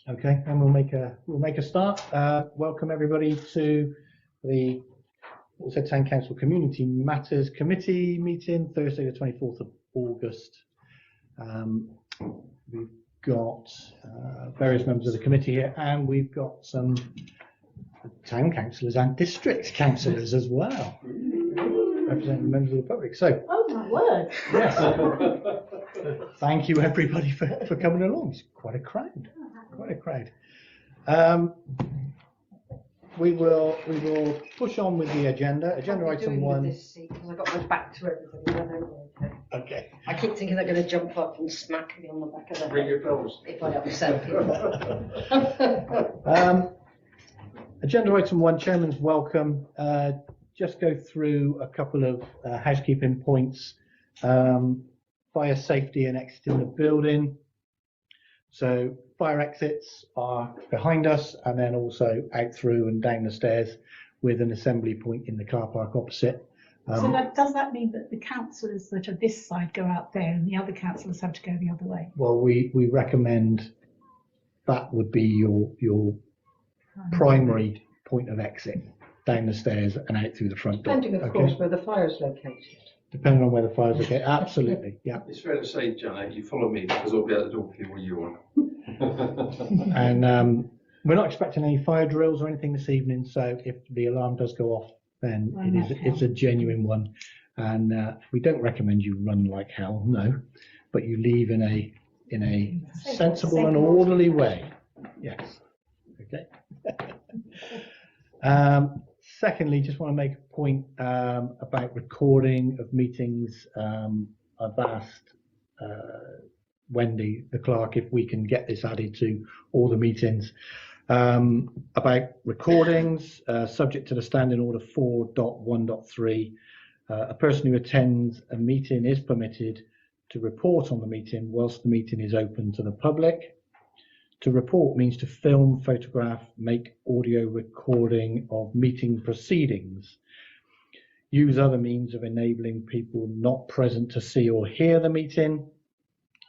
Okay, and we'll make a start. Welcome everybody to the Walshead Town Council Community Matters Committee meeting, Thursday the 24th of August. We've got various members of the committee here, and we've got some town councillors and district councillors as well, representing members of the public. So, oh my word! Yes. Thank you everybody for coming along. It's quite a crowd. Quite a crowd. We will push on with the agenda. Agenda item 1. Because I got my back to everybody. Okay. I keep thinking they're going to jump up and smack me on the back of the Bring head your pills. if I upset people. Agenda item 1, Chairman's welcome. Just go through a couple of housekeeping points. Fire safety and exiting the building. So fire exits are behind us, and then also out through and down the stairs with an assembly point in the car park opposite. So does that mean that the councillors that are this side go out there and the other councillors have to go the other way? Well, we recommend that would be your primary point of exit, down the stairs and out through the front door. Depending, of course, where the fire is located. Depending on where the fire's located, absolutely, yeah. It's fair to say, Janet, you follow me because I'll be at the door for you when you want. And we're not expecting any fire drills or anything this evening, so if the alarm does go off, then it's a genuine one. And we don't recommend you run like hell, no, but you leave in a sensible and orderly way. Yes. Okay. Secondly, just want to make a point about recording of meetings. I've asked Wendy, the clerk, if we can get this added to all the meetings. About recordings, subject to the Standing Order 4.1.3, a person who attends a meeting is permitted to report on the meeting whilst the meeting is open to the public. To report means to film, photograph, make audio recording of meeting proceedings. Use other means of enabling people not present to see or hear the meeting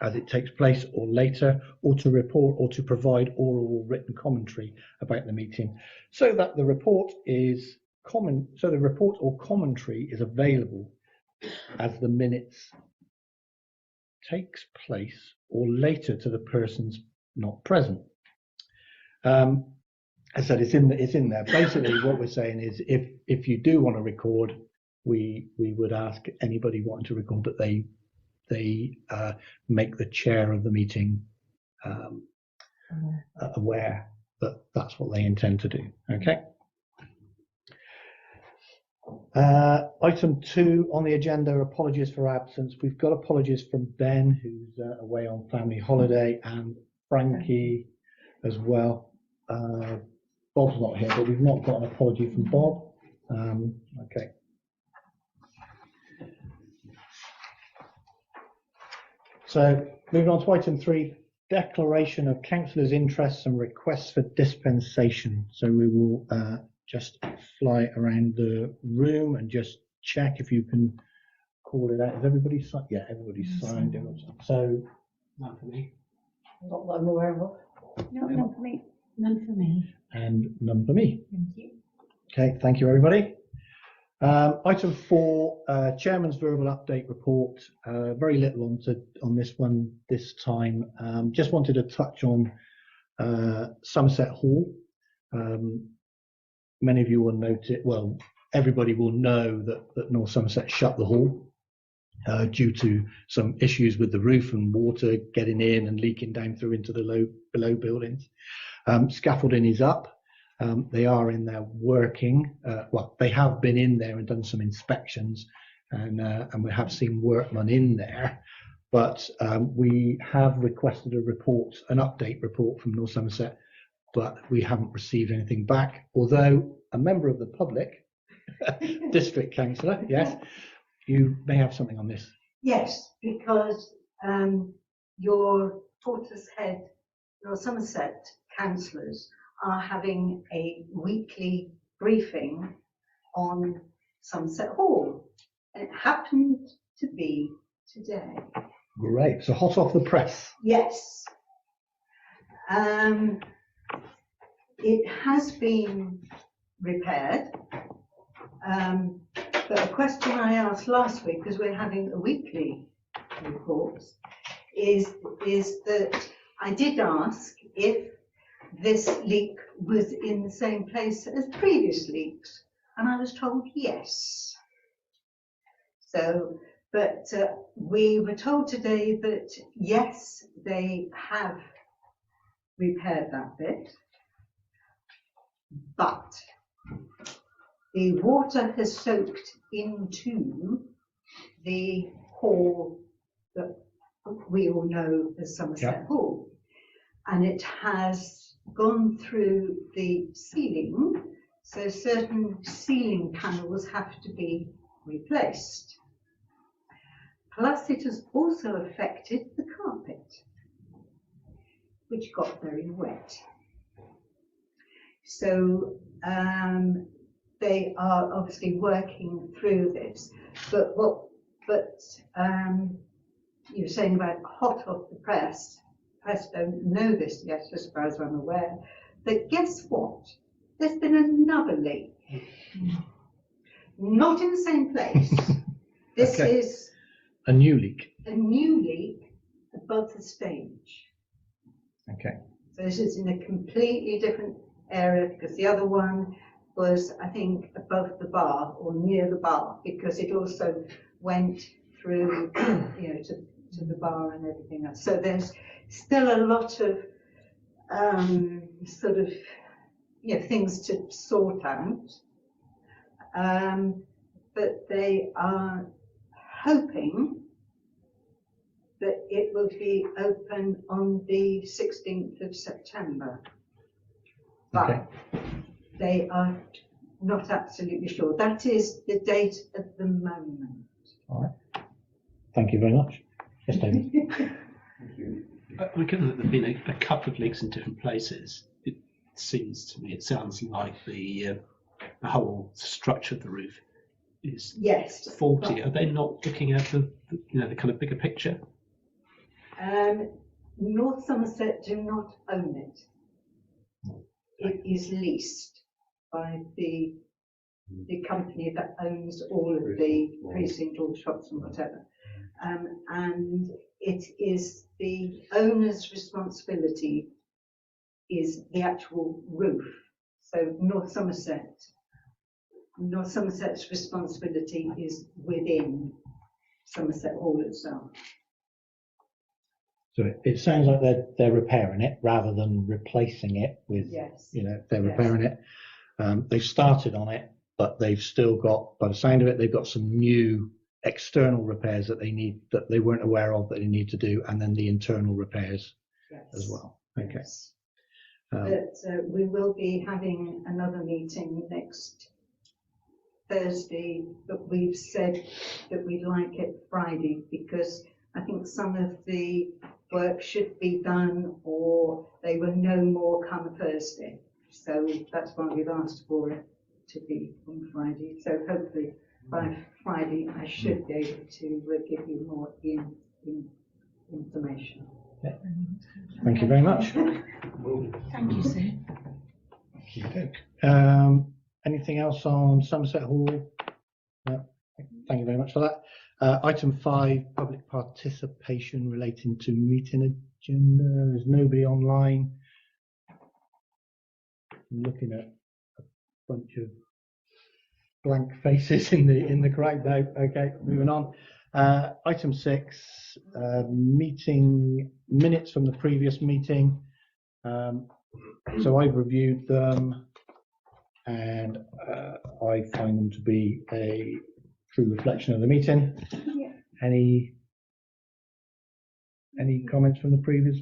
as it takes place or later, or to report or to provide oral or written commentary about the meeting, so that the report or commentary is available as the minutes takes place or later to the persons not present. As I said, it's in there. Basically, what we're saying is, if you do want to record, we would ask anybody wanting to record that they make the chair of the meeting aware that that's what they intend to do. Okay. Item 2 on the agenda: apologies for absence. We've got apologies from Ben, who's away on family holiday, and Frankie as well. Bob's not here, but we've not got an apology from Bob. Okay. So moving on to item 3, declaration of councillors' interests and requests for dispensation. So we will just fly around the room and just check if you can call it out. Is everybody signed? Yeah, everybody's signed. So not for me. Not that I'm aware of. No, none for me. None for me. And none for me. Thank you. Okay, thank you everybody. Item 4, Chairman's verbal update report. Very little on this one this time. Just wanted to touch on Somerset Hall. Many of you will note it. Well, everybody will know that North Somerset shut the hall due to some issues with the roof and water getting in and leaking down through into the below buildings. Scaffolding is up. They are in there working. Well, they have been in there and done some inspections, and we have seen workmen in there. But we have requested an update report from North Somerset, but we haven't received anything back. Although a member of the public, district councillor, yes, you may have something on this. Yes, because your Portishead, your Somerset councillors are having a weekly briefing on Somerset Hall. And it happened to be today. Great, so hot off the press. Yes. It has been repaired. But a question I asked last week, because we're having a weekly reports, is that I did ask if this leak was in the same place as previous leaks, and I was told yes. So, but we were told today that yes, they have repaired that bit, but the water has soaked into the hall that we all know as Somerset Hall, and it has gone through the ceiling, so certain ceiling panels have to be replaced. Plus it has also affected the carpet, which got very wet. So they are obviously working through this, but you're saying about hot off the press don't know this yet, as far as I'm aware, but guess what? There's been another leak. Not in the same place. This Okay. is A new leak. a new leak above the stage. Okay. So this is in a completely different area, because the other one was, I think, above the bar or near the bar, because it also went through, to the bar and everything else. So there's still a lot of things to sort out. But they are hoping that it will be open on the 16th of September. But they are not absolutely sure. That is the date at the moment. All right. Thank you very much. Yes, David. Given that there have been a couple of leaks in different places, it sounds like the whole structure of the roof is Yes. faulty. Are they not looking at the kind of bigger picture? North Somerset do not own it. It is leased by the company that owns all of the precinct, all the shops and whatever. And it is the owner's responsibility is the actual roof. So North Somerset's responsibility is within Somerset Hall itself. So it sounds like they're repairing it rather than replacing it with, Yes. they're repairing it. They've started on it, but they've still got, by the sound of it, they've got some new external repairs that they weren't aware of that they need to do, and then the internal repairs as well. Okay. Yes. But we will be having another meeting next Thursday, but we've said that we'd like it Friday, because I think some of the work should be done, or they will know more come Thursday. So that's why we've asked for it to be on Friday. So hopefully by Friday I should be able to give you more information. Thank you very much. Thank you, Sue. Anything else on Somerset Hall? No. Thank you very much for that. Item 5, public participation relating to meeting agenda. There's nobody online. I'm looking at a bunch of blank faces in the crowd now. Okay, moving on. Item 6, meeting minutes from the previous meeting. So I've reviewed them, and I find them to be a true reflection of the meeting. Yeah. Any comments from the previous?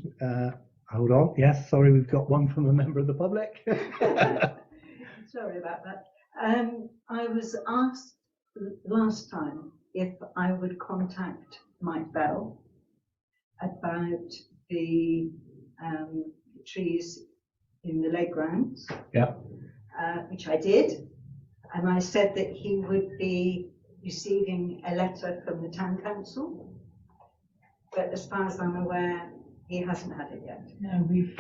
Hold on. Yes, sorry, we've got one from a member of the public. Sorry about that. I was asked last time if I would contact Mike Bell about the trees in the lake grounds. Yeah. Which I did, and I said that he would be receiving a letter from the town council, but as far as I'm aware, He hasn't had it yet. No, we've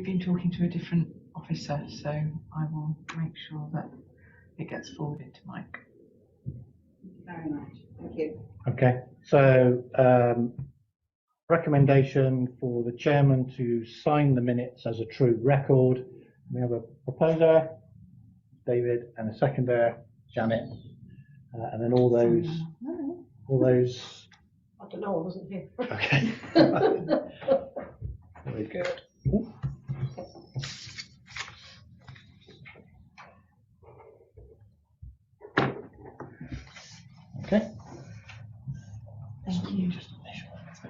been talking to a different officer, so I will make sure that it gets forwarded to Mike. Very much. Thank you. Okay, so recommendation for the chairman to sign the minutes as a true record. We have a proposer, David, and a seconder, Janet, and then all those. I don't know, I wasn't here. Okay. Very good. Okay. Thank you.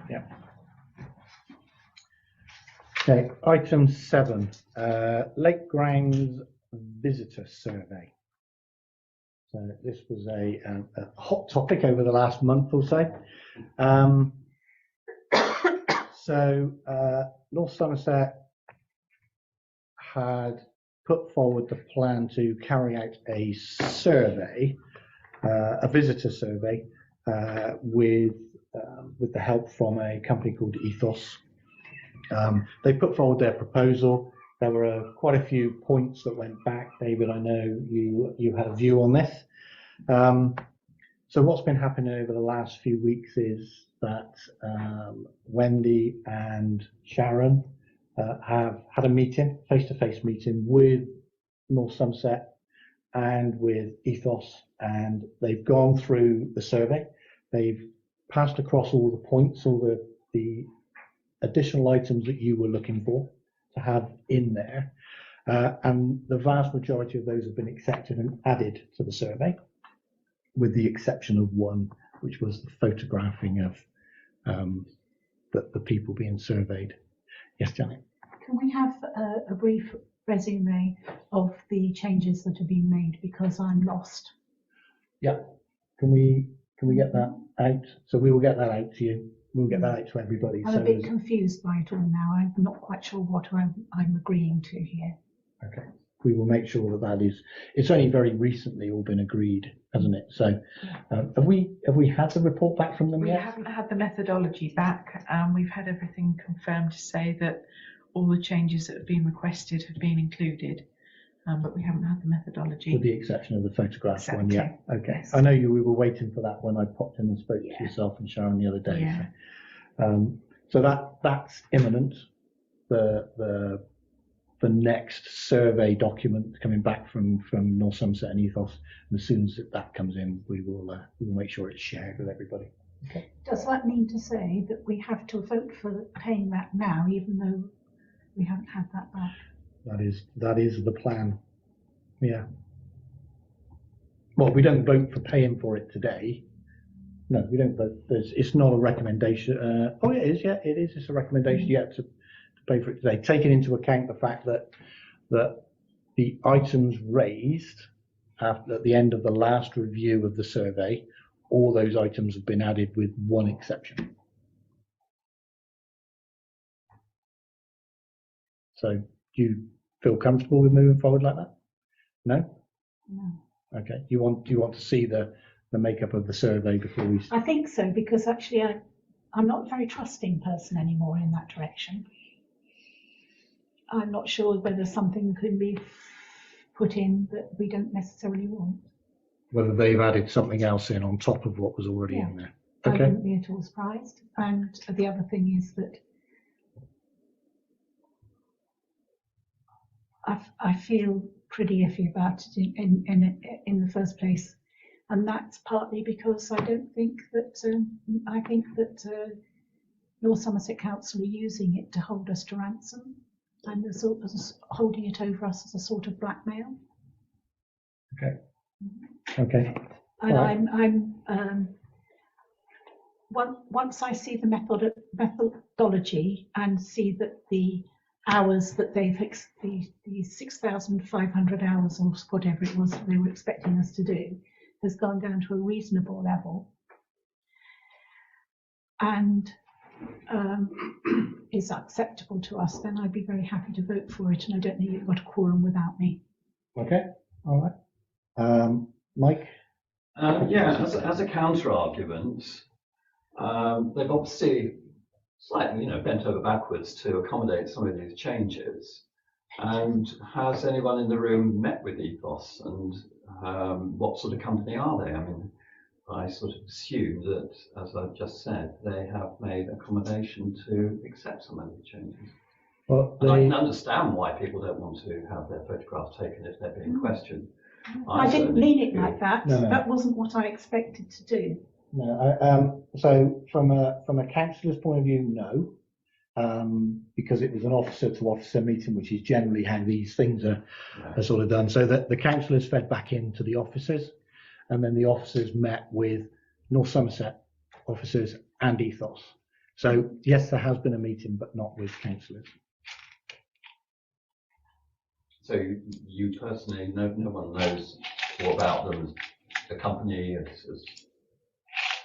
Yeah. Okay, item 7, Lake Grounds Visitor Survey. So this was a hot topic over the last month or so. North Somerset had put forward the plan to carry out a survey, a visitor survey, with the help from a company called Ethos. They put forward their proposal. There were quite a few points that went back. David, I know you had a view on this. So what's been happening over the last few weeks is that Wendy and Sharon have had a meeting, face-to-face meeting with North Somerset and with Ethos, and they've gone through the survey. They've passed across all the points, all the additional items that you were looking for to have in there, and the vast majority of those have been accepted and added to the survey, with the exception of one, which was the photographing of the people being surveyed. Yes, Janet? Can we have a brief resume of the changes that have been made, because I'm lost? Yeah. Can we get that out? So we will get that out to you. We'll get that out to everybody. I'm a bit confused by it all now. I'm not quite sure what I'm agreeing to here. Okay. We will make sure that is. It's only very recently all been agreed, hasn't it? So have we had the report back from them We yet? haven't had the methodology back. We've had everything confirmed to say that all the changes that have been requested have been included, but we haven't had the methodology. With the exception of the photograph one, yeah. Exactly. Okay. Yes. I know we were waiting for that when I popped in and spoke to yourself and Sharon the other day. Yeah. So that's imminent. The next survey document coming back from North Somerset and Ethos, and as soon as that comes in, we will make sure it's shared with everybody. Okay. Does that mean to say that we have to vote for paying that now, even though we haven't had that back? That is the plan. Yeah. Well, we don't vote for paying for it today. No, we don't vote. It's not a recommendation. Oh, it is. Yeah, it is. It's a recommendation. Yeah, to pay for it today, taking into account the fact that the items raised at the end of the last review of the survey, all those items have been added with one exception. So do you feel comfortable with moving forward like that? No? No. Okay. Do you want to see the makeup of the survey before we? I think so, because actually I'm not a very trusting person anymore in that direction. I'm not sure whether something can be put in that we don't necessarily want. Whether they've added something else in on top of what was already in there. I Okay. wouldn't be at all surprised. And the other thing is that I feel pretty iffy about it in the first place, and that's partly because I don't think that I think that North Somerset Council are using it to hold us to ransom, and they're sort of holding it over us as a sort of blackmail. Okay. Okay. And Right. once I see the methodology and see that the hours that they've the 6,500 hours or whatever it was they were expecting us to do has gone down to a reasonable level and is acceptable to us, then I'd be very happy to vote for it, and I don't think you've got a quorum without me. Okay. All right. Mike. Yeah, as a counter argument, they've obviously slightly, bent over backwards to accommodate some of these changes. And has anyone in the room met with Ethos, and what sort of company are they? I mean, I sort of assume that, as I've just said, they have made accommodation to accept some of the changes. Well, And I can understand why people don't want to have their photographs taken if they're being questioned. I didn't certainly mean it do. like that. No, no. That wasn't what I expected to do. No, so from a councillor's point of view, no, because it was an officer-to-officer meeting, which is generally how these things are sort of done. So that the councillors fed back into the officers, and then the officers met with North Somerset officers and Ethos. So yes, there has been a meeting, but not with councillors. So you personally, no one knows more about them as a company as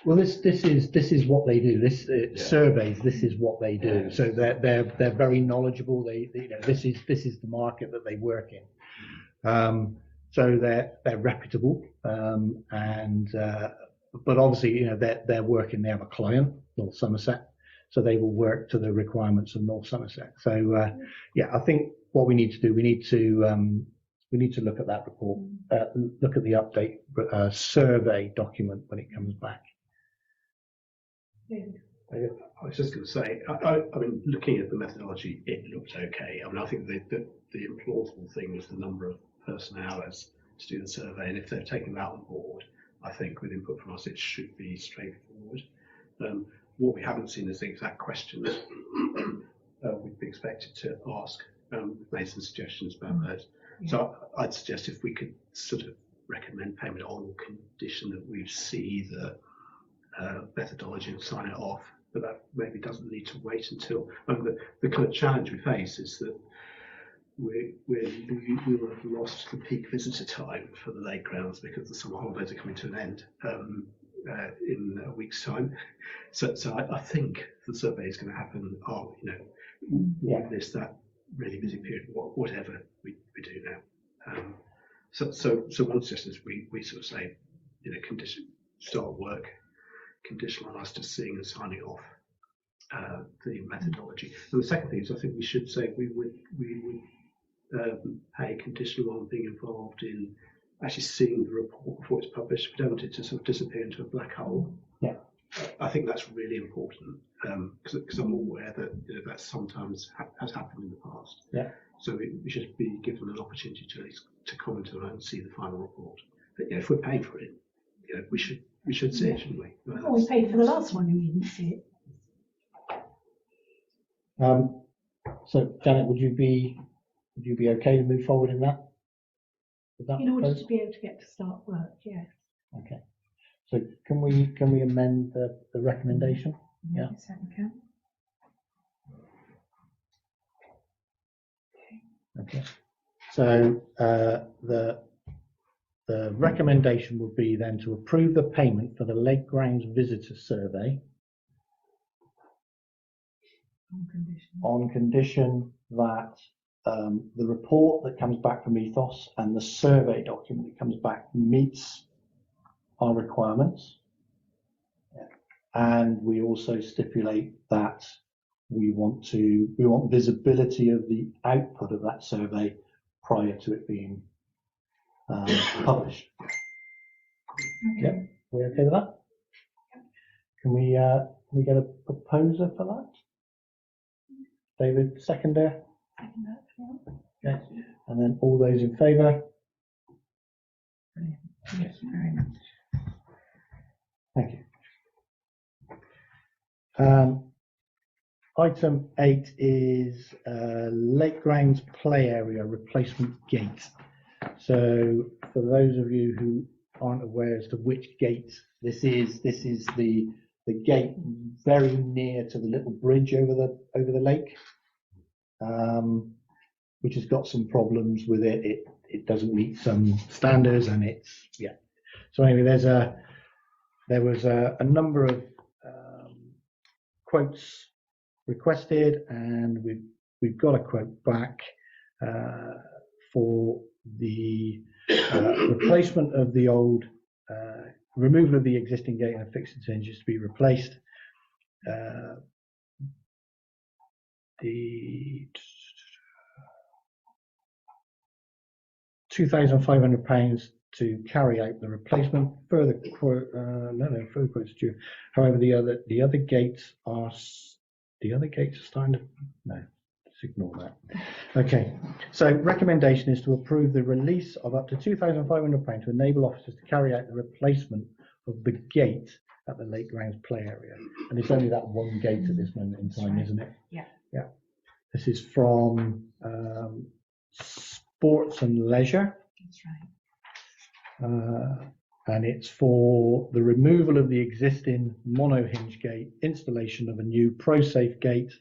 Well, this is what they do. This surveys. This is what they do. Yeah. So they're very knowledgeable. They this is the market that they work in. So they're reputable, and but obviously they're working. They have a client, North Somerset, so they will work to the requirements of North Somerset. So I think what we need to do, we need to look at that report, look at the update survey document when it comes back. I was just going to say, I mean, looking at the methodology, it looked okay. I mean, I think the implausible thing was the number of person hours to do the survey, and if they've taken that on board, I think with input from us, it should be straightforward. What we haven't seen is the exact questions we'd be expected to ask. We've made some suggestions about those. Yeah. So I'd suggest if we could sort of recommend payment on condition that we see the methodology and sign it off, but that maybe doesn't need to wait until. The kind of challenge we face is that we will have lost the peak visitor time for the lake grounds because the summer holidays are coming to an end in a week's time. So I think the survey is going to happen. This that really busy period, whatever we do now. So one suggestion is we sort of say, condition start work. Conditional on us just seeing and signing off the methodology. And the second thing is, I think we should say we would pay conditional on being involved in actually seeing the report before it's published. We don't want it to sort of disappear into a black hole. Yeah, I think that's really important because I'm aware that that sometimes has happened in the past. Yeah. So we should be given an opportunity to at least to comment on it and see the final report. But if we're paying for it, we should see it, shouldn't we? Well, we paid for the last one and we didn't see it. So Janet, would you be okay to move forward in that? With that In order proposal? to be able to get to start work, yes. Okay. So can we amend the recommendation? Yeah. Yes, we can. Okay. So the recommendation would be then to approve the payment for the Lake Grounds Visitor Survey on condition that the report that comes back from Ethos and the survey document that comes back meets our requirements. And we also stipulate that we want visibility of the output of that survey prior to it being published. Yeah, we okay with that? Can we get a proposer for that? David, seconder? Okay, and then all those in favour? Brilliant. Thank you very much. Thank you. Item 8 is Lake Grounds play area replacement gate. So for those of you who aren't aware as to which gate this is the gate very near to the little bridge over the lake, which has got some problems with it. It doesn't meet some standards, and so anyway, there was a number of quotes requested, and we've got a quote back for the replacement of the old removal of the existing gate and fixed hinges to be replaced the £2,500 to carry out the replacement. Further quote, further quotes due. However, the other gates are starting to, no, just ignore that. Okay, so recommendation is to approve the release of up to £2,500 to enable officers to carry out the replacement of the gate at the Lake Grounds play area. And it's only that one gate at this moment in time, isn't it? Yeah. Yeah. This is from Sports and Leisure. That's right. And it's for the removal of the existing mono hinge gate, installation of a new ProSafe gate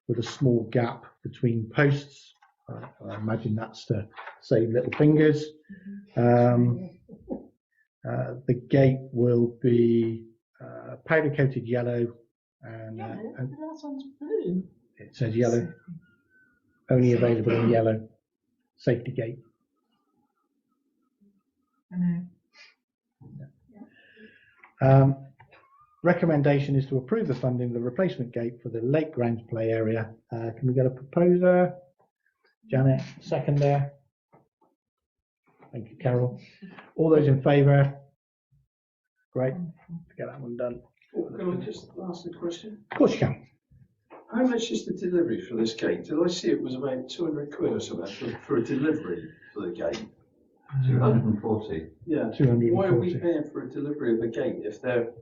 with a small gap between posts. I imagine that's to save little fingers. The gate will be powder coated yellow, and The last one's blue. it says yellow, only available in yellow. Safety gate. I know. Recommendation is to approve the funding of the replacement gate for the Lake Grounds play area. Can we get a proposer? Janet, second there. Thank you, Carol. All those in favour? Great. Let's get that one done. Can I just ask a question? Of course you can. How much is the delivery for this gate? Did I see it was about 200 quid or something for a delivery for the gate? 240. Yeah. 240. Why are we paying for a delivery of a gate if they're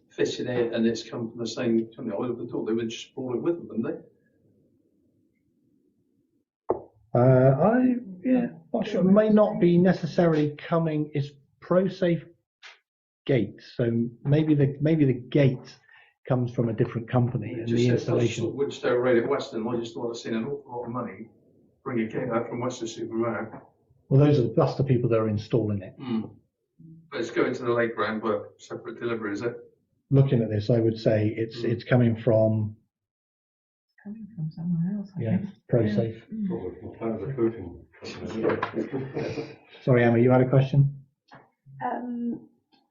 fitting it and it's come from the same company? I would have thought they would just brought it with them, wouldn't they? Not sure. It may not be necessarily coming. It's ProSafe gate, so maybe the gate comes from a different company and the installation. Which they're right at Western. I just thought I'd seen an awful lot of money bring a gate out from Western Supermarket. Well, that's the people that are installing it. But it's going to the Lake Ground, but separate delivery, is it? Looking at this, I would say it's coming from Coming from somewhere else, I think. ProSafe. Yeah. Sorry, Emma, you had a question?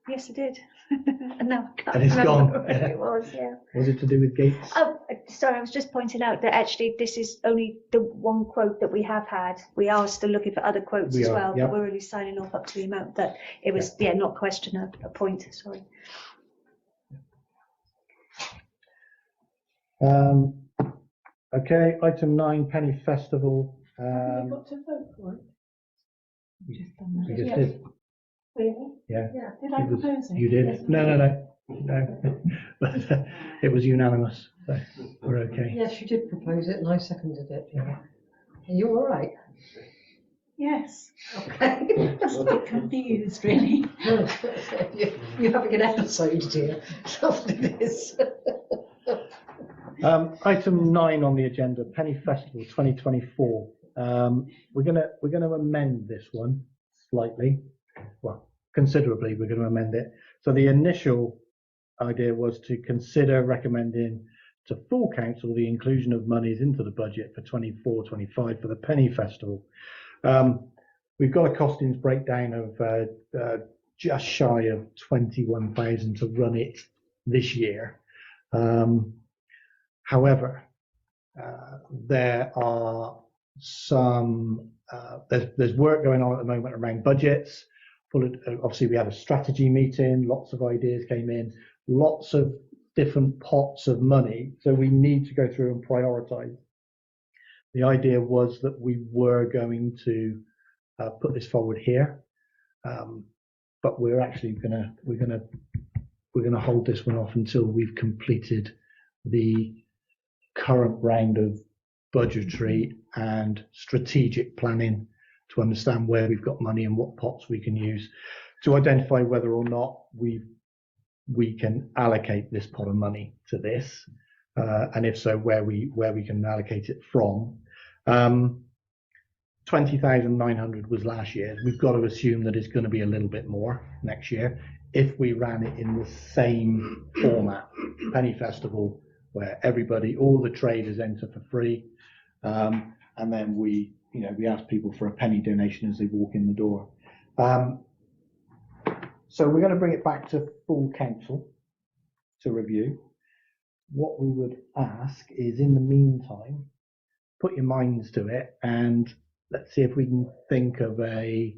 Yes, I did. And now I can't And it's remember gone. what it was, yeah. Was it to do with gates? Oh, sorry, I was just pointing out that actually this is only the one quote that we have had. We are still looking for other quotes We as are, well, yep. but we're only signing off up to the amount that it was, not a question, a point, sorry. Okay, item 9, Penny Festival. Have we got to vote for it? Just done We that. just did. Really? Yeah. Did I propose it? You did. No. But it was unanimous, so we're okay. Yes, you did propose it and I seconded it. Yeah. Are you all right? Yes. Okay. Just a bit confused, really. You're having an episode, dear. After this. Item 9 on the agenda, Penny Festival 2024. We're gonna amend this one slightly, well, considerably. We're going to amend it. So the initial idea was to consider recommending to full council the inclusion of monies into the budget for 24-25 for the Penny Festival. We've got a costings breakdown of just shy of 21,000 to run it this year. However, there are some there's work going on at the moment around budgets. Obviously, we had a strategy meeting. Lots of ideas came in. Lots of different pots of money. So we need to go through and prioritise. The idea was that we were going to put this forward here, but we're actually gonna hold this one off until we've completed the current round of budgetary and strategic planning to understand where we've got money and what pots we can use to identify whether or not we can allocate this pot of money to this, and if so, where we can allocate it from. 20,900 was last year. We've got to assume that it's going to be a little bit more next year if we ran it in the same format, Penny Festival, where everybody, all the traders enter for free, and then we ask people for a penny donation as they walk in the door. So we're going to bring it back to full council to review. what we would ask is, in the meantime, put your minds to it, and let's see if we can think of a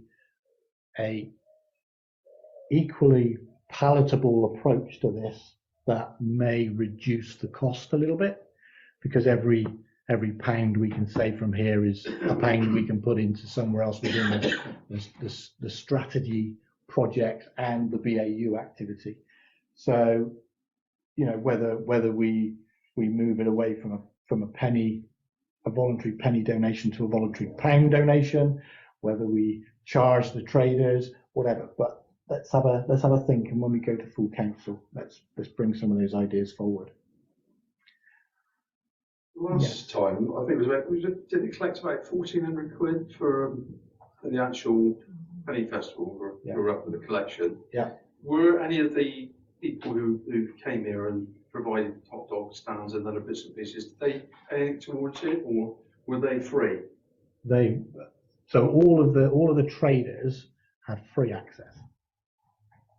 equally palatable approach to this that may reduce the cost a little bit, because every pound we can save from here is a pound we can put into somewhere else within the strategy project and the BAU activity. So, you know, whether we move it away from a voluntary penny donation to a voluntary pound donation, whether we charge the traders, whatever. But let's have a think, and when we go to full council, let's bring some of those ideas forward. Last time, I think it was about, did it collect about 1,400 quid for the actual penny festival for up with the collection? Yeah. Were any of the people who came here and provided hot dog stands and other bits and pieces, did they pay anything towards it, or were they free? So all of the traders had free access.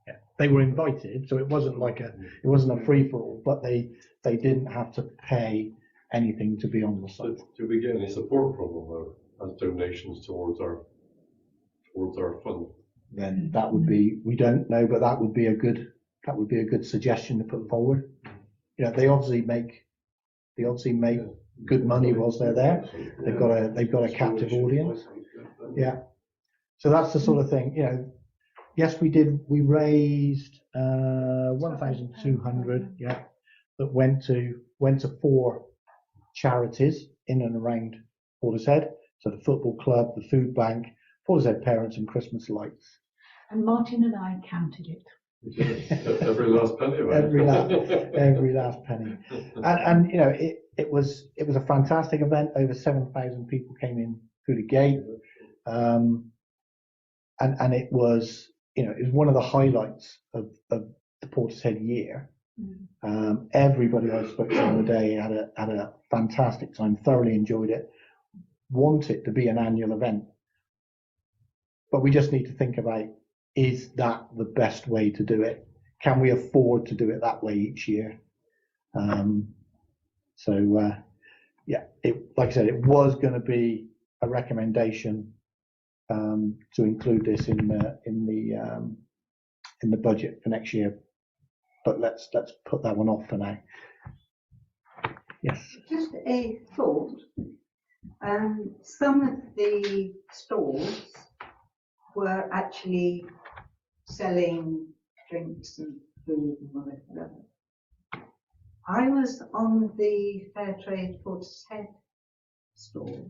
Yeah, they were invited, so it wasn't a free for all, but they didn't have to pay anything to be on the site. So do we get any support from them as donations towards our fund? Then that would be, we don't know, but that would be a good suggestion to put forward. You know, they obviously make good money whilst they're there. They've got a captive audience. Yeah. So that's the sort of thing, you know. Yes, we raised 1,200, yeah, that went to 4 charities in and around Portishead. So the football club, the food bank, Portishead Parents, and Christmas Lights. And Martin and I counted it. Every last penny of it. every last penny. And you know, it was a fantastic event. Over 7,000 people came in through the gate. And it was, you know, it was one of the highlights of the Portishead year. Everybody I spoke to on the day had a fantastic time, thoroughly enjoyed it, want it to be an annual event. But we just need to think about, is that the best way to do it? Can we afford to do it that way each year? Yeah, like I said, it was going to be a recommendation to include this in the budget for next year, but let's put that one off for now. Yes. Just a thought. Some of the stalls were actually selling drinks and food and whatever. I was on the Fairtrade Portishead stall.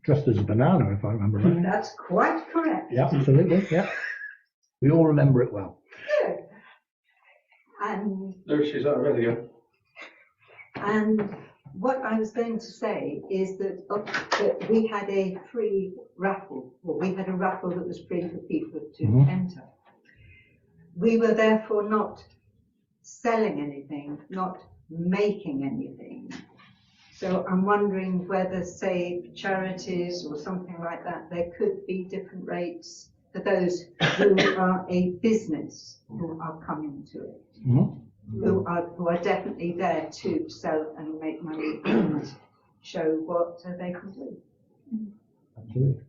Dressed as a banana, if I remember right. That's quite correct. Yeah, absolutely. Yeah, we all remember it well. Good. And There she's at, ready to go. And what I was going to say is that we had a free raffle, we had a raffle that was free for people to enter. We were therefore not selling anything, not making anything. So I'm wondering whether, say, for charities or something like that, there could be different rates for those who are a business who are coming to it. Who are definitely there to sell and make money and show what they can do. Absolutely.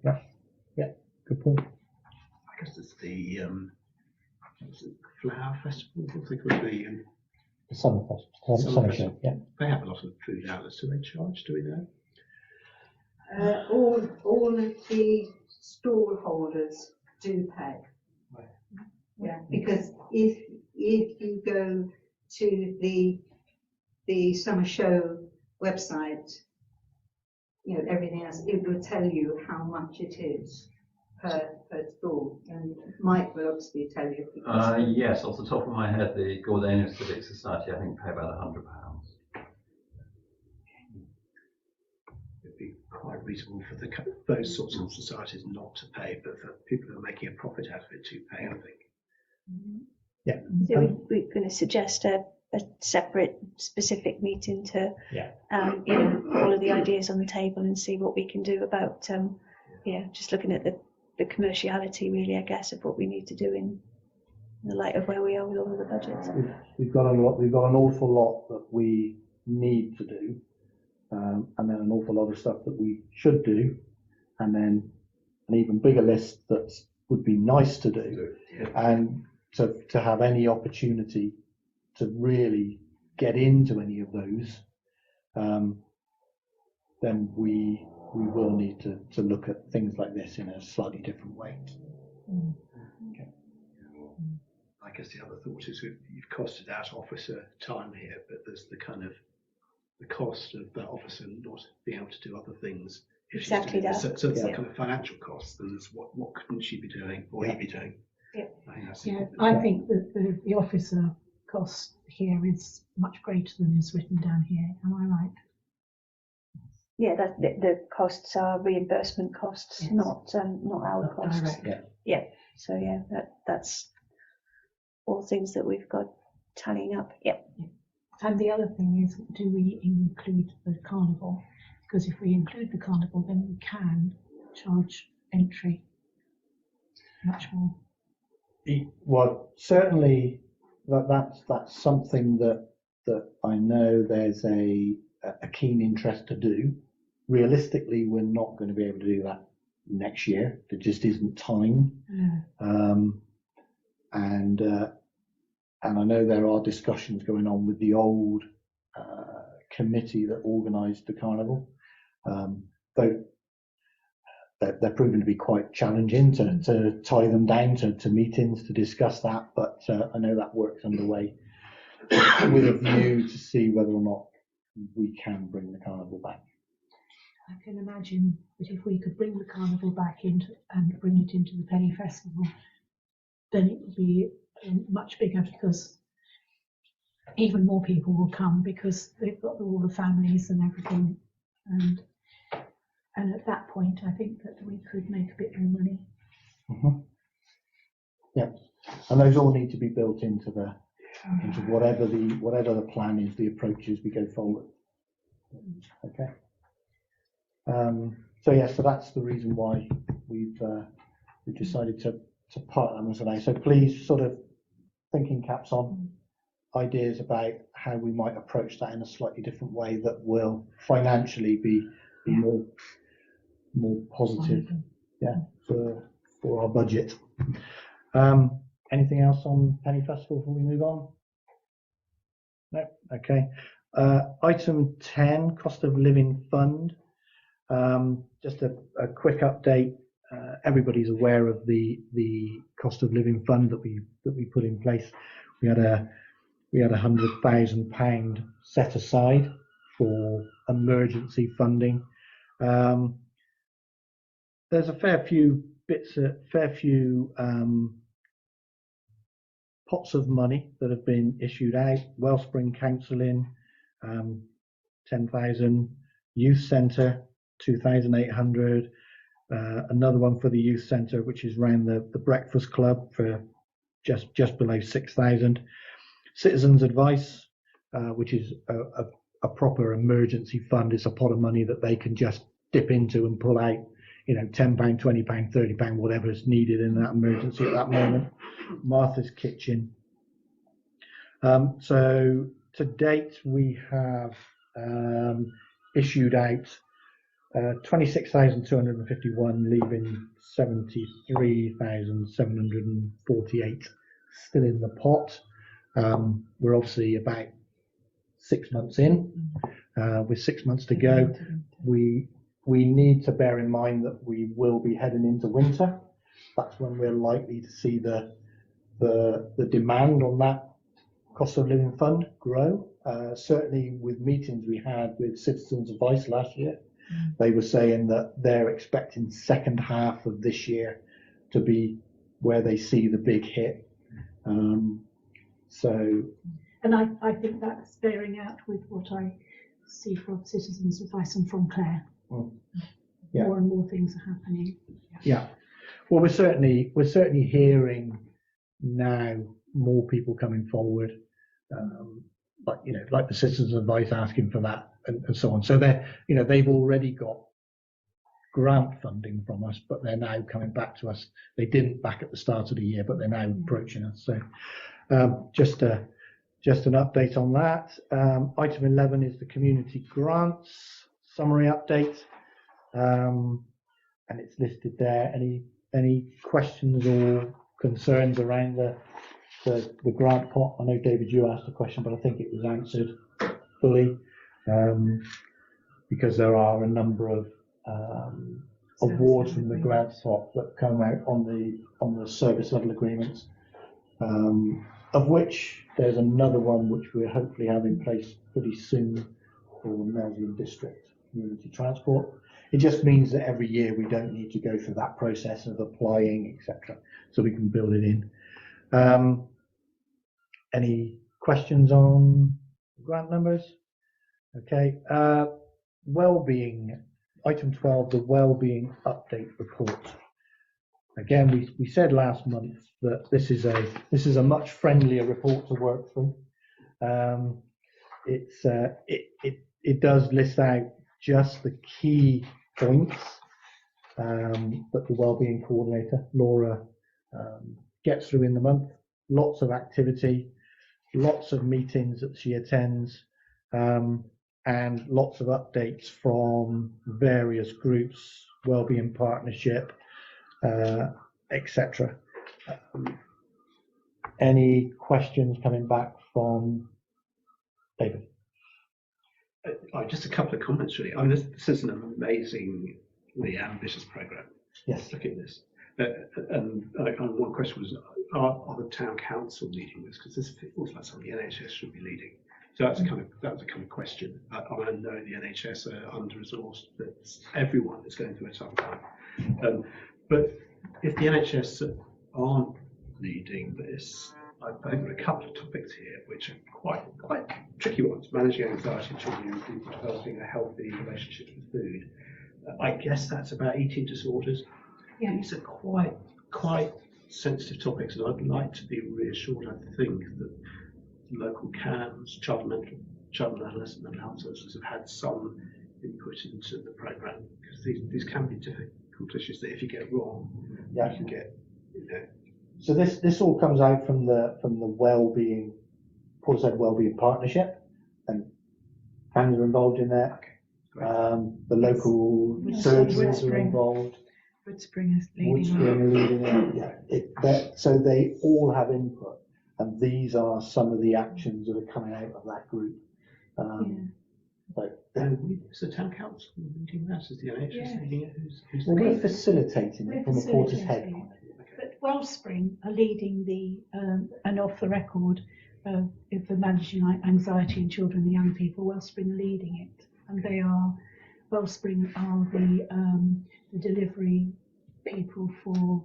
Yeah. Good point. I guess it's the flower festival. I think it would be. The Summer Festival. Summer Show. Yeah. They have a lot of food outlets. Do they charge? Do we know? All of the stall holders do pay. Right. Yeah, because if you go to the Summer Show website, you know, everything else, it will tell you how much it is per stall, and Mike will obviously tell you. Yes, off the top of my head, the Gordania Civic Society, I think, pay about £100. It'd be quite reasonable for those sorts of societies not to pay, but for people who are making a profit out of it to pay, I think. Yeah. So we're going to suggest a separate, specific meeting to, you know, all of the ideas on the table and see what we can do about, just looking at the commerciality, really, I guess, of what we need to do in the light of where we are with all of the budgets. We've got an awful lot that we need to do, and then an awful lot of stuff that we should do, and then an even bigger list that would be nice to do, and to have any opportunity to really get into any of those, then we will need to look at things like this in a slightly different way. Okay. I guess the other thought is you've costed out officer time here, but there's the kind of the cost of that officer not being able to do other things. Exactly that. So it's the kind of financial cost, and it's what couldn't she be doing or he be doing? Yeah. I think that the officer cost here is much greater than is written down here. Am I right? Yeah, that the costs are reimbursement costs, Yes. not our costs. Direct. Yeah. So yeah, that's all things that we've got tallying up. Yeah. And the other thing is, do we include the carnival? Because if we include the carnival, then we can charge entry much more. Well, certainly that's something that I know there's a keen interest to do. Realistically, we're not going to be able to do that next year. There just isn't time. And I know there are discussions going on with the old committee that organised the carnival, though they're proving to be quite challenging to tie them down to meetings to discuss that. But I know that work's underway with a view to see whether or not we can bring the carnival back. I can imagine that if we could bring the carnival back into and bring it into the Penny Festival, then it would be much bigger, because even more people will come because they've got all the families and everything, and at that point I think that we could make a bit more money. Yeah, and those all need to be built into whatever the plan is, the approach as we go forward. Okay. So that's the reason why we've decided to part them today. So please, sort of thinking caps on, ideas about how we might approach that in a slightly different way that will financially be more positive, for our budget. Anything else on Penny Festival before we move on? No. Okay. Item 10, cost of living fund. Just a quick update. Everybody's aware of the cost of living fund that we put in place. We had £100,000 set aside for emergency funding. There's a fair few pots of money that have been issued out. Wellspring Counselling, 10,000. Youth Centre, 2,800. Another one for the Youth Centre, which is around the Breakfast Club, for just below 6,000. Citizens Advice, which is a proper emergency fund. It's a pot of money that they can just dip into and pull out, £10, £20, £30, whatever is needed in that emergency at that moment. Martha's Kitchen. So to date, we have issued out 26,251, leaving 73,748 still in the pot. We're obviously about 6 months in, with 6 months to go. We need to bear in mind that we will be heading into winter. That's when we're likely to see the demand on that cost of living fund grow. Certainly with meetings we had with Citizens Advice last year, they were saying that they're expecting second half of this year to be where they see the big hit. And I think that's bearing out with what I see from Citizens Advice and from Claire. Yeah. More and more things are happening. Yeah. Well, we're certainly hearing now more people coming forward, like the Citizens Advice asking for that and so on. So they've already got grant funding from us, but they're now coming back to us. They didn't back at the start of the year, but they're now approaching us. So just an update on that. Item 11 is the community grants summary update, and it's listed there. Any questions or concerns around the grant pot? I know, David, you asked a question, but I think it was answered fully, because there are a number of awards from the grant pot that come out on the service level agreements, of which there's another one which we'll hopefully have in place pretty soon for Melvian District Community Transport. It just means that every year we don't need to go through that process of applying, etc. So we can build it in. Any questions on grant numbers? Okay. Wellbeing, item 12, the wellbeing update report. Again, we said last month that this is a much friendlier report to work through. It does list out just the key points that the wellbeing coordinator, Laura, gets through in the month. Lots of activity, lots of meetings that she attends, and lots of updates from various groups, wellbeing partnership, etc. Any questions coming back from David? Just a couple of comments, really. I mean, this is an amazingly ambitious programme. Yes. Look at this. And one question was, are the town council leading this? Because this feels like something the NHS should be leading. So that was a kind of question. I know the NHS are under-resourced, but everyone is going through a tough time. But if the NHS aren't leading this, I think there are a couple of topics here which are quite tricky ones. Managing anxiety in children and people, developing a healthy relationship with food. I guess that's about eating disorders. Yeah. These are quite sensitive topics, and I'd like to be reassured. I think that local CAMS, child and adolescent mental health services, have had some input into the programme, because these can be difficult issues that if you get wrong, you can get, So this all comes out from the wellbeing, Portishead Wellbeing Partnership, and CAMS are involved in that. The local surgeons are involved. Woodspring is leading. Woodspring are leading it. So they all have input, and these are some of the actions that are coming out of that group. Is the town council leading that? Is the NHS leading it? Who's we're facilitating it from a Portishead point of view. But Wellspring are leading the and off the record for managing anxiety in children and young people. Wellspring are leading it, and Wellspring are the delivery people for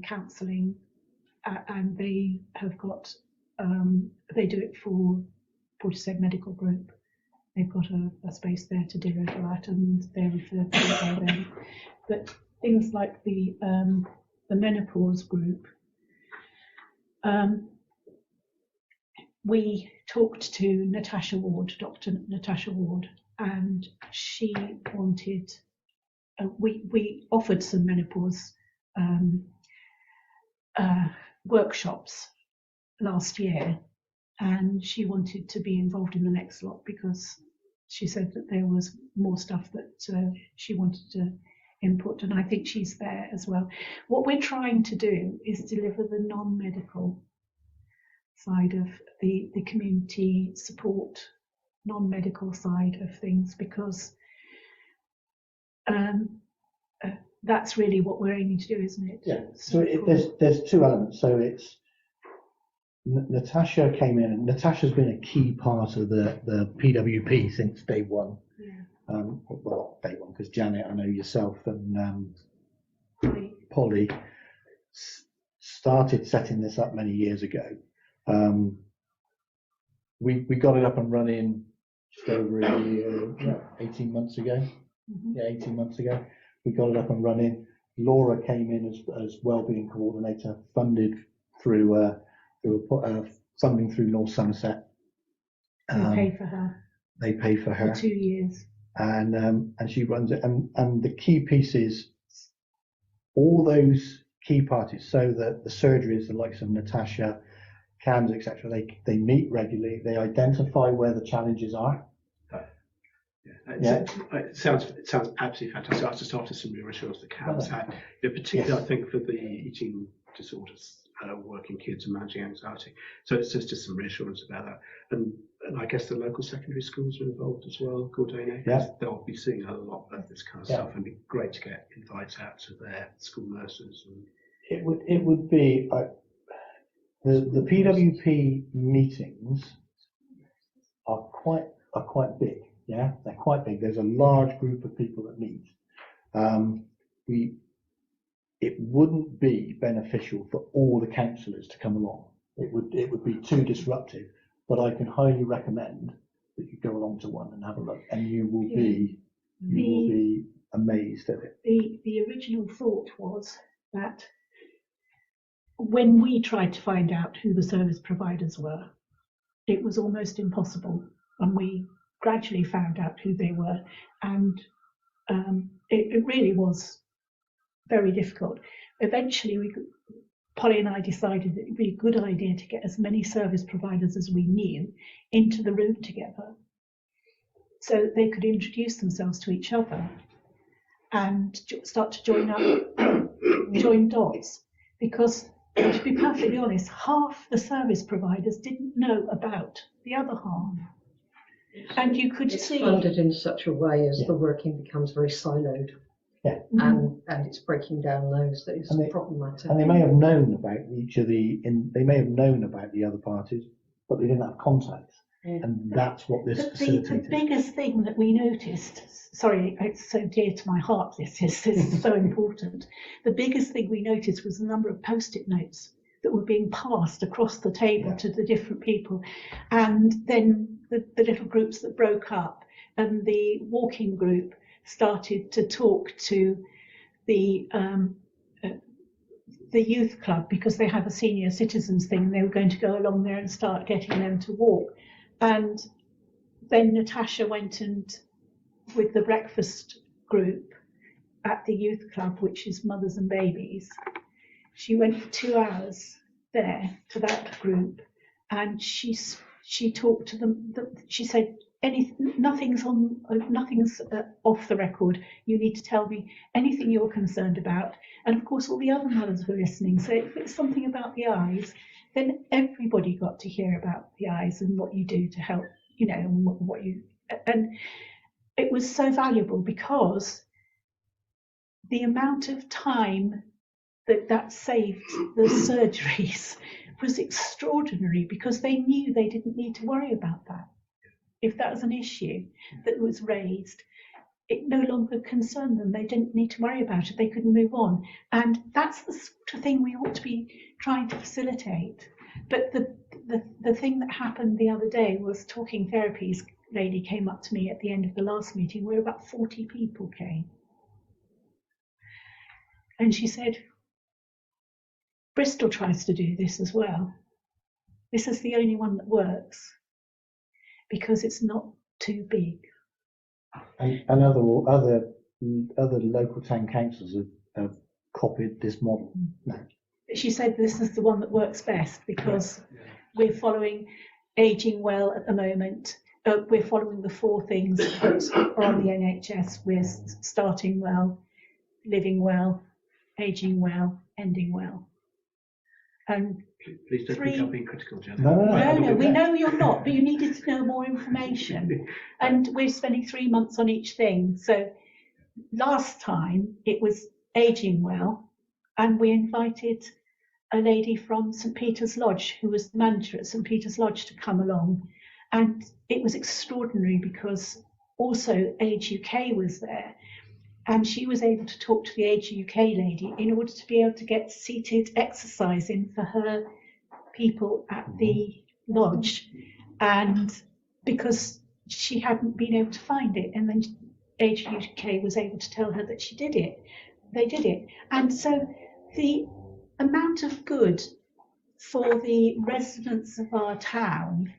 counselling, and they have got they do it for Portishead Medical Group. They've got a space there to deliver that, and they're referred to by them. But things like the menopause group, we talked to Natasha Ward, Dr. Natasha Ward, and she wanted, we offered some menopause workshops last year, and she wanted to be involved in the next lot because she said that there was more stuff that she wanted to input, and I think she's there as well. What we're trying to do is deliver the non-medical side of the community support, non-medical side of things, because that's really what we're aiming to do, isn't it? Yeah. So there's two elements. So it's Natasha came in, and Natasha's been a key part of the PWP since day one. Yeah. Well, day one, because Janet, I know yourself and Polly started setting this up many years ago. We got it up and running just over a year, 18 months ago. Mm-hmm. Yeah, 18 months ago. We got it up and running. Laura came in as wellbeing coordinator, funded through funding through North Somerset. They pay for her. They pay for her for 2 years. and she runs it. And the key piece is all those key parties, so that the surgeries, the likes of Natasha, CAMS, etc., they meet regularly, they identify where the challenges are. It sounds absolutely fantastic. I was just after some reassurance that CAMS had, particularly I think for the eating disorders, working kids and managing anxiety. So it's just some reassurance about that. And I guess the local secondary schools are involved as well, Gordana, because they'll be seeing a lot of this kind of stuff, and it'd be great to get invites out to their school nurses. And it would be the PWP meetings are quite big. Yeah, they're quite big. There's a large group of people that meet. It wouldn't be beneficial for all the councillors to come along. It would be too disruptive. But I can highly recommend that you go along to one and have a look, and you will be amazed at it. The original thought was that when we tried to find out who the service providers were, it was almost impossible, and we gradually found out who they were, and it really was very difficult. Eventually, Polly and I decided that it would be a good idea to get as many service providers as we knew into the room together, so that they could introduce themselves to each other and start to join dots. Because, to be perfectly honest, half the service providers didn't know about the other half. And you could It's see funded in such a way as the working becomes very siloed. Yeah. And it's breaking down those that is problematic. And they may have known about they may have known about the other parties, but they didn't have contacts. And that's what this facilitated. The biggest thing that we noticed, sorry, it's so dear to my heart, this is so important. The biggest thing we noticed was the number of post-it notes that were being passed across the table to the different people. And then the little groups that broke up, and the walking group started to talk to the youth club, because they have a senior citizens thing. They were going to go along there and start getting them to walk. And then Natasha went with the breakfast group at the youth club, which is mothers and babies. She went for 2 hours there to that group, and she talked to them. She said, nothing's off the record. You need to tell me anything you're concerned about. And of course, all the other mothers were listening. So if it's something about the eyes, then everybody got to hear about the eyes and what you do to help, and it was so valuable, because the amount of time that saved the surgeries was extraordinary, because they knew they didn't need to worry about that. If that was an issue that was raised, it no longer concerned them. They didn't need to worry about it. They could move on. And that's the sort of thing we ought to be trying to facilitate. But the thing that happened the other day was Talking Therapies lady came up to me at the end of the last meeting, where about 40 people came. And she said, Bristol tries to do this as well. This is the only one that works, because it's not too big. And other local town councils have copied this model now. She said this is the one that works best, because we're following ageing well at the moment. We're following the 4 things that are on the NHS. We're starting well, living well, ageing well, ending well. And please don't think I'm being critical, Jen. No, we know you're not, but you needed to know more information. And we're spending 3 months on each thing. So last time it was ageing well, and we invited a lady from St Peter's Lodge, who was the manager at St Peter's Lodge, to come along. And it was extraordinary, because also Age UK was there. And she was able to talk to the Age UK lady in order to be able to get seated exercise in for her people at the lodge. And because she hadn't been able to find it, and then Age UK was able to tell her that she did it. They did it. And so the amount of good for the residents of our town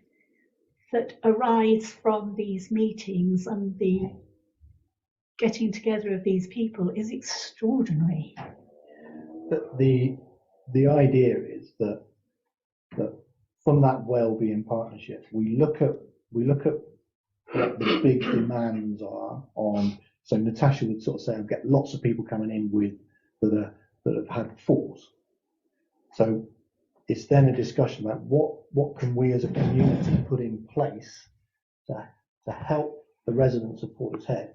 that arise from these meetings and the getting together of these people is extraordinary. But the idea is that from that wellbeing partnership, we look at what the big demands are on. So Natasha would sort of say, I'll get lots of people coming in that have had falls. So it's then a discussion about what can we as a community put in place to help the residents of Portishead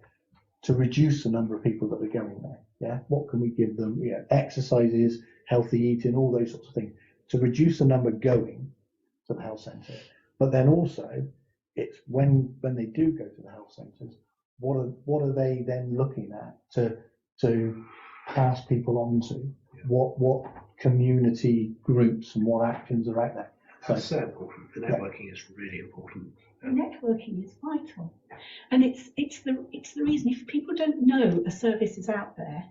to reduce the number of people that are going there. Yeah, what can we give them? Yeah, exercises, healthy eating, all those sorts of things to reduce the number going to the health centre. But then also, it's when they do go to the health centres, what are they then looking at to pass people on to? What community groups and what actions are out there? That's so important. The networking is really important. Networking is vital, and it's the reason if people don't know a service is out there,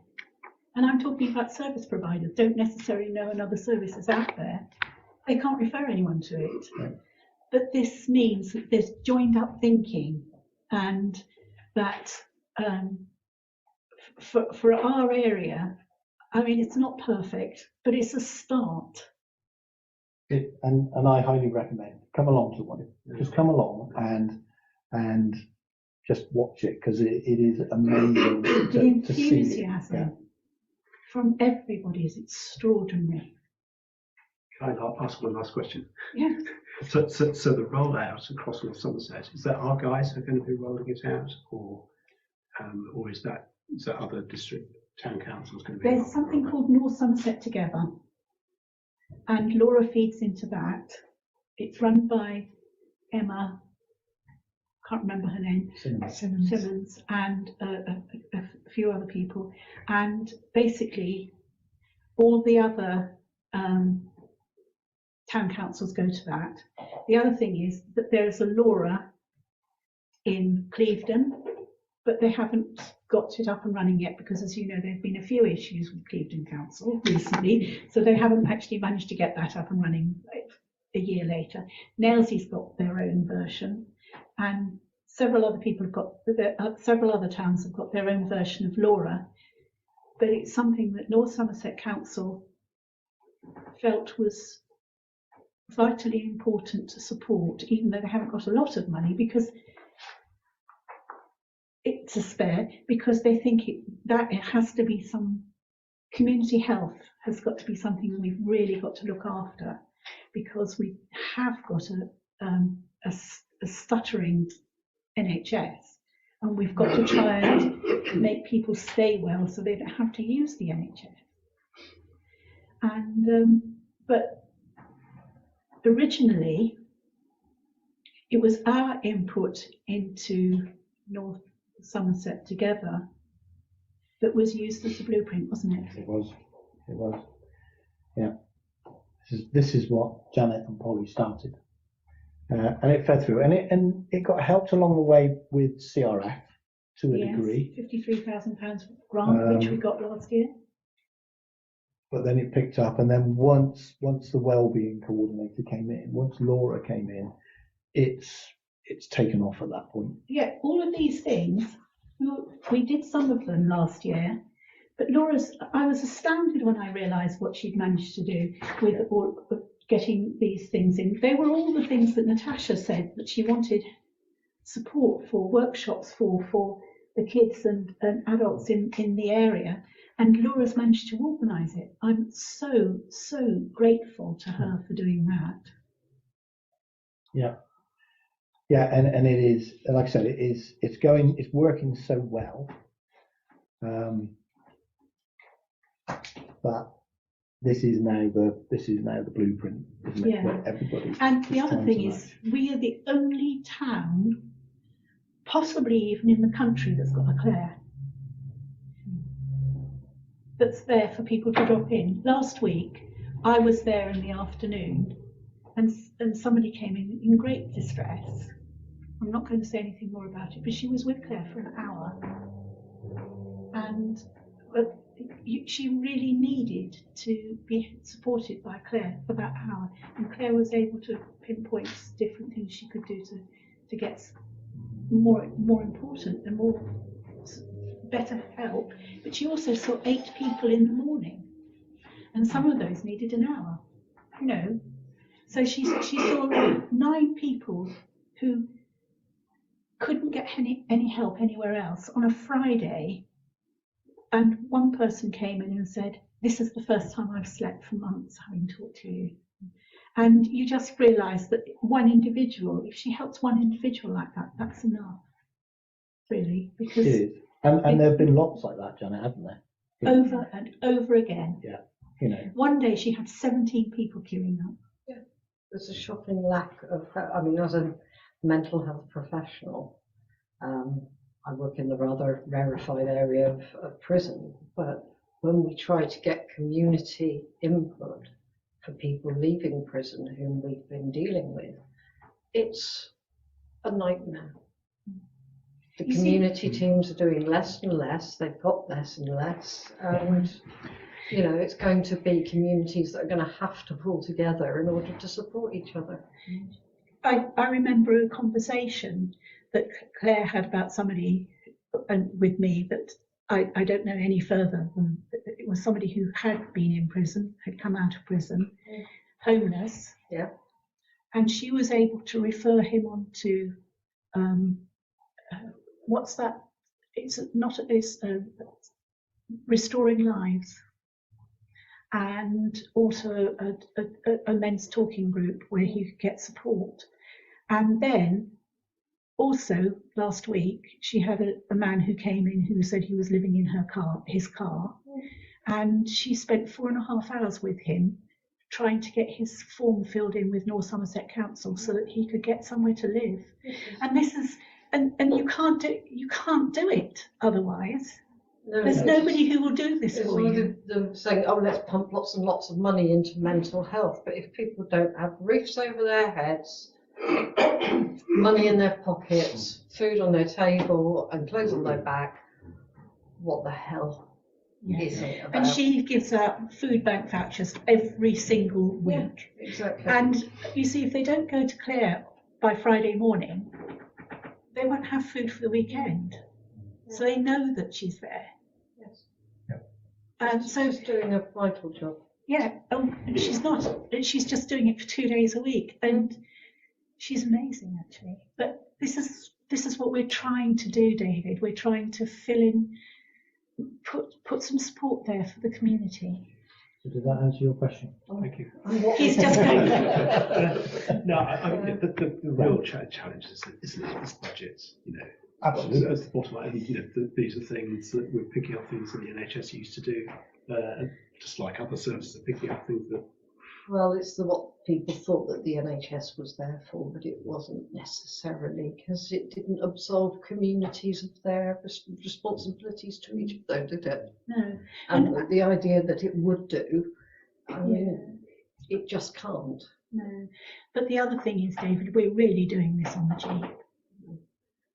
and I'm talking about service providers don't necessarily know another service is out there, they can't refer anyone to it. Right. But this means that there's joined up thinking, and that for our area, I mean, it's not perfect, but it's a start. And I highly recommend come along to one. Just come along and just watch it, because it is amazing The to see. enthusiasm from everybody is extraordinary. Can I ask one last question? Yeah. So the rollout across North Somerset, is that our guys who are going to be rolling it out, or is that other district town councils going to be? There's something called North Somerset Together, and Laura feeds into that. It's run by Emma, can't remember her name, Simmons, and a few other people. And basically, all the other town councils go to that. The other thing is that there's a Laura in Clevedon, but they haven't got it up and running yet because, as you know, there have been a few issues with Clevedon Council recently, so they haven't actually managed to get that up and running a year later. Nailsy's got their own version, and several other people have got, several other towns have got their own version of Laura, but it's something that North Somerset Council felt was vitally important to support, even though they haven't got a lot of money, because it's a spare, because they think it has to be some community health has got to be something we've really got to look after, because we have got a stuttering NHS, and we've got to try and make people stay well so they don't have to use the NHS. And but originally it was our input into North Somerset Together that was used as a blueprint, wasn't it? It was. Yeah. This is what Janet and Polly started, and it fed through, and it got helped along the way with CRF to a degree. £53,000 grant, which we got last year. But then it picked up, and then once the wellbeing coordinator came in, once Laura came in, it's taken off at that point. Yeah, all of these things, we did some of them last year, but I was astounded when I realised what she'd managed to do with getting these things in. They were all the things that Natasha said that she wanted support for, workshops for the kids and adults in the area, and Laura's managed to organise it. I'm so grateful to her for doing that. Yeah, and it is, like I said, it's working so well. But this is now the blueprint, isn't it? Where everybody. And the other thing is, we are the only town, possibly even in the country, that's got a Claire. That's there for people to drop in. Last week, I was there in the afternoon, and somebody came in great distress. I'm not going to say anything more about it, but she was with Claire for an hour, and she really needed to be supported by Claire for that hour, and Claire was able to pinpoint different things she could do to get more important and more better help, but she also saw 8 people in the morning, and some of those needed an hour, you know. So she saw 9 people who couldn't get any help anywhere else on a Friday, and one person came in and said, "This is the first time I've slept for months having talked to you." And you just realise that one individual, if she helps one individual like that, that's enough, really, because It is. And there have been lots like that, Janet, haven't there? over and over again. Yeah, you know. One day she had 17 people queuing up. There's a shocking lack of, I mean, as a mental health professional, I work in the rather rarefied area of prison, but when we try to get community input for people leaving prison whom we've been dealing with, it's a nightmare. The You see- community teams are doing less and less, they've got less and less, and you know, it's going to be communities that are going to have to pull together in order to support each other. I remember a conversation that Claire had about somebody with me that I don't know any further than it was somebody who had been in prison, had come out of prison, homeless. Yeah. And she was able to refer him on to, what's that? It's Restoring Lives. And also a men's talking group where he could get support. And then also last week she had a man who came in who said he was living in his car, and she spent 4.5 hours with him trying to get his form filled in with North Somerset Council so that he could get somewhere to live. And this is and you can't do it otherwise. No, There's nobody who will do this it's for all you. the saying, oh, let's pump lots and lots of money into mental health. But if people don't have roofs over their heads, money in their pockets, food on their table, and clothes on their back, what the hell is it about? And she gives out food bank vouchers every single week. Exactly. And you see, if they don't go to Claire by Friday morning, they won't have food for the weekend. So they know that she's there. Yes. And so, She's doing a vital job. yeah, she's not. She's just doing it for 2 days a week, and she's amazing, actually. But this is what we're trying to do, David. We're trying to fill in, put some support there for the community. So did that answer your question? Thank you. He's just going. No, I mean, the real challenge is budgets, you know. Absolutely. That's the bottom line. I think, you know, these are things that we're picking up things that the NHS used to do, just like other services are picking up things that. Well, it's what people thought that the NHS was there for, but it wasn't necessarily, because it didn't absolve communities of their responsibilities to each other, did it? No. And the idea that it would do, I mean, it just can't. No. But the other thing is, David, we're really doing this on the cheap.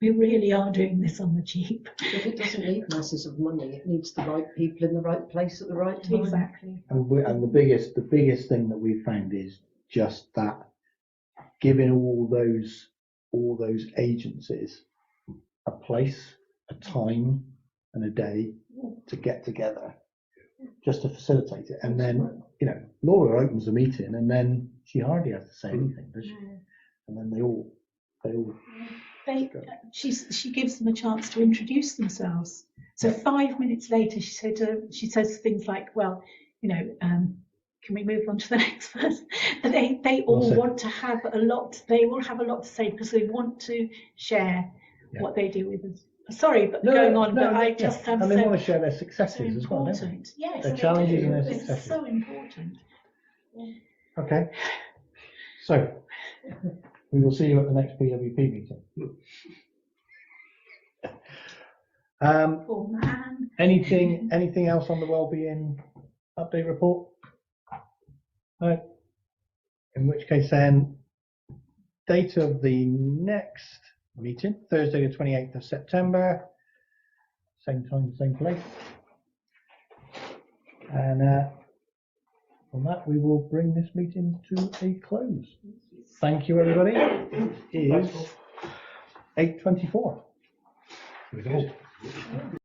We really are doing this on the cheap. But it doesn't need masses of money. It needs the right people in the right place at the right time. Exactly. And the biggest thing that we've found is just that, giving all those agencies a place, a time, and a day to get together, just to facilitate it. And then, you know, Laura opens the meeting, and then she hardly has to say anything, does she? And then they all. She gives them a chance to introduce themselves. So 5 minutes later, she says things like, "Well, you know, can we move on to the next person?" But they all want to have a lot. They all have a lot to say because they want to share what they do with us. Sorry, but going on. But I just have and they so want to share their successes as well, don't they? important. Yes, Their they challenges do. and their This successes. is so important. Okay. So we will see you at the next PWP meeting. Poor man. Anything else on the wellbeing update report? No. In which case then, date of the next meeting, Thursday the 28th of September, same time, same place. And on that, we will bring this meeting to a close. Thank you, everybody. It is 8:24.